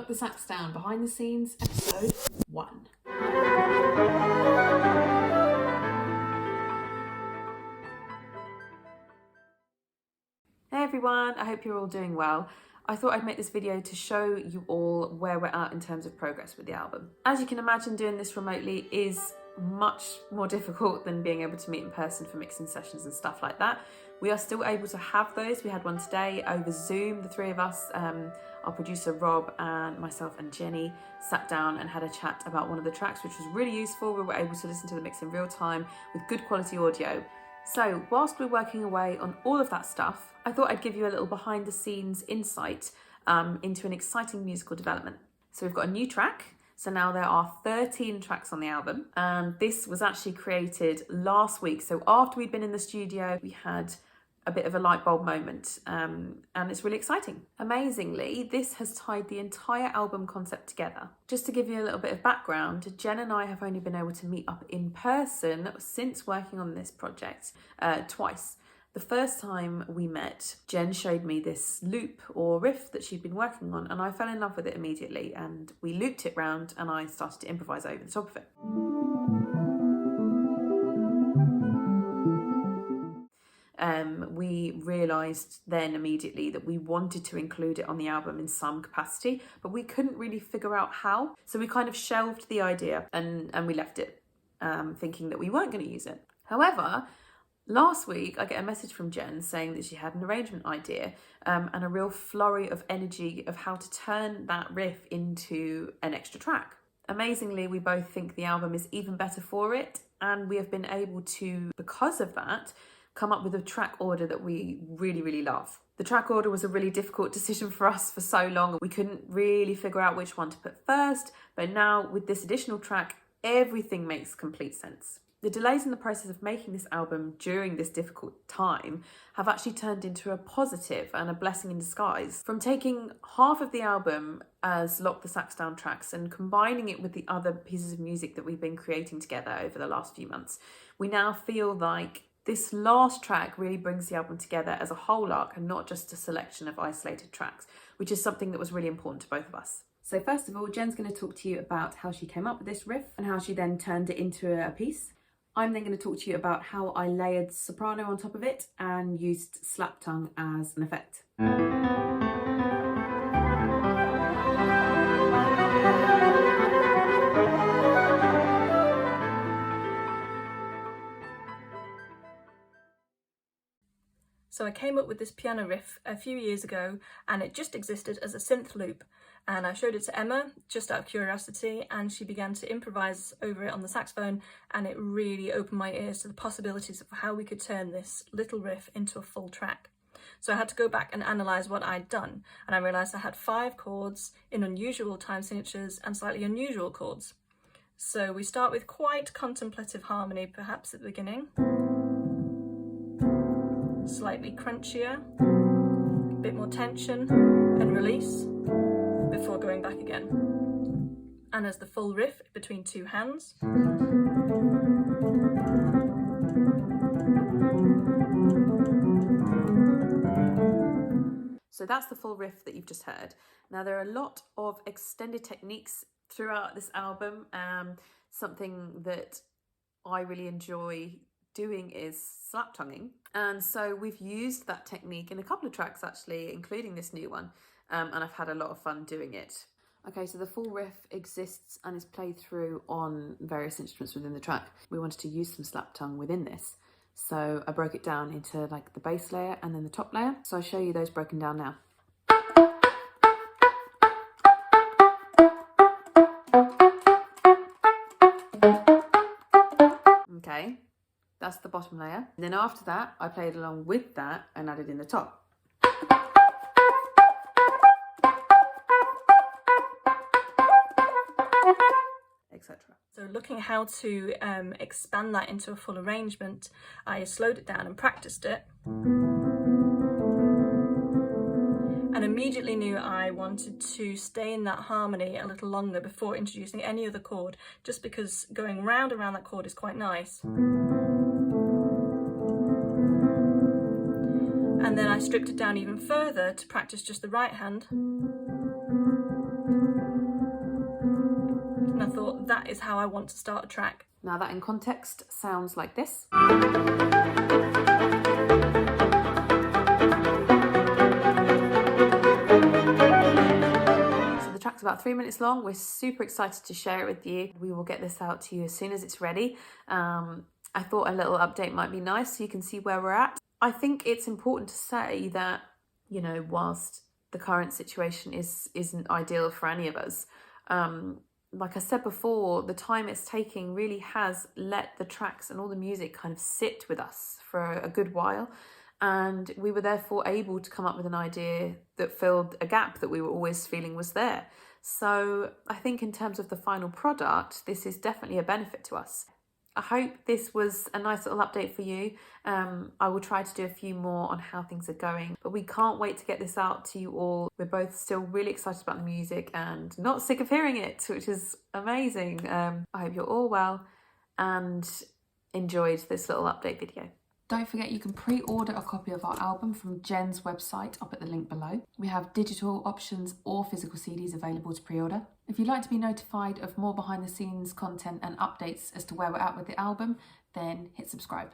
Lock the Sax Down Behind the Scenes, episode 1. Hey everyone, I hope you're all doing well. I thought I'd make this video to show you all where we're at in terms of progress with the album. As you can imagine, doing this remotely is much more difficult than being able to meet in person for mixing sessions and stuff like that. We are still able to have those. We had one today over Zoom. The three of us, our producer Rob and myself and Jenny, sat down and had a chat about one of the tracks, which was really useful. We were able to listen to the mix in real time with good quality audio. So whilst we're working away on all of that stuff, I thought I'd give you a little behind the scenes insight into an exciting musical development. So we've got a new track. So now there are 13 tracks on the album, and this was actually created last week. So after we'd been in the studio, we had a bit of a light bulb moment, and it's really exciting. Amazingly, this has tied the entire album concept together. Just to give you a little bit of background, Jen and I have only been able to meet up in person since working on this project twice. The first time we met, Jen showed me this loop or riff that she'd been working on, and I fell in love with it immediately, and we looped it round and I started to improvise over the top of it. We realised then immediately that we wanted to include it on the album in some capacity, but we couldn't really figure out how. So we kind of shelved the idea and we left it, thinking that we weren't going to use it. However, last week I get a message from Jen saying that she had an arrangement idea and a real flurry of energy of how to turn that riff into an extra track. Amazingly, we both think the album is even better for it, and we have been able to, because of that, come up with a track order that we really, really love. The track order was a really difficult decision for us for so long. We couldn't really figure out which one to put first, but now with this additional track, everything makes complete sense. The delays in the process of making this album during this difficult time have actually turned into a positive and a blessing in disguise. From taking half of the album as Lock the Sax Down tracks and combining it with the other pieces of music that we've been creating together over the last few months, we now feel like this last track really brings the album together as a whole arc and not just a selection of isolated tracks, which is something that was really important to both of us. So first of all, Jen's going to talk to you about how she came up with this riff and how she then turned it into a piece. I'm then going to talk to you about how I layered soprano on top of it and used slap tongue as an effect. So I came up with this piano riff a few years ago, and it just existed as a synth loop, and I showed it to Emma just out of curiosity, and she began to improvise over it on the saxophone, and it really opened my ears to the possibilities of how we could turn this little riff into a full track. So I had to go back and analyse what I'd done, and I realised I had 5 chords in unusual time signatures and slightly unusual chords. So we start with quite contemplative harmony perhaps at the beginning, slightly crunchier, a bit more tension and release before going back again. And as the full riff between 2 hands. So that's the full riff that you've just heard. Now there are a lot of extended techniques throughout this album. Something that I really enjoy doing is slap tonguing, and so we've used that technique in a couple of tracks actually, including this new one, and I've had a lot of fun doing it. Okay, so the full riff exists and is played through on various instruments within the track. We wanted to use some slap tongue within this, so I broke it down into like the bass layer and then the top layer. So I'll show you those broken down now. Okay, that's the bottom layer. And then after that, I played along with that and added in the top. Etc. So looking how to expand that into a full arrangement, I slowed it down and practiced it. And immediately knew I wanted to stay in that harmony a little longer before introducing any other chord, just because going round and round that chord is quite nice. And then I stripped it down even further to practice just the right hand. that is how I want to start a track. Now that in context sounds like this. The track's about 3 minutes long. We're super excited to share it with you. We will get this out to you as soon as it's ready. I thought a little update might be nice so you can see where we're at. I think it's important to say that, you know, whilst the current situation isn't ideal for any of us, like I said before, the time it's taking really has let the tracks and all the music kind of sit with us for a good while. And we were therefore able to come up with an idea that filled a gap that we were always feeling was there. So I think in terms of the final product, this is definitely a benefit to us. I hope this was a nice little update for you. I will try to do a few more on how things are going, but we can't wait to get this out to you all. We're both still really excited about the music and not sick of hearing it, which is amazing. I hope you're all well and enjoyed this little update video. Don't forget you can pre-order a copy of our album from Jen's website up at the link below. We have digital options or physical CDs available to pre-order. If you'd like to be notified of more behind the scenes content and updates as to where we're at with the album, then hit subscribe.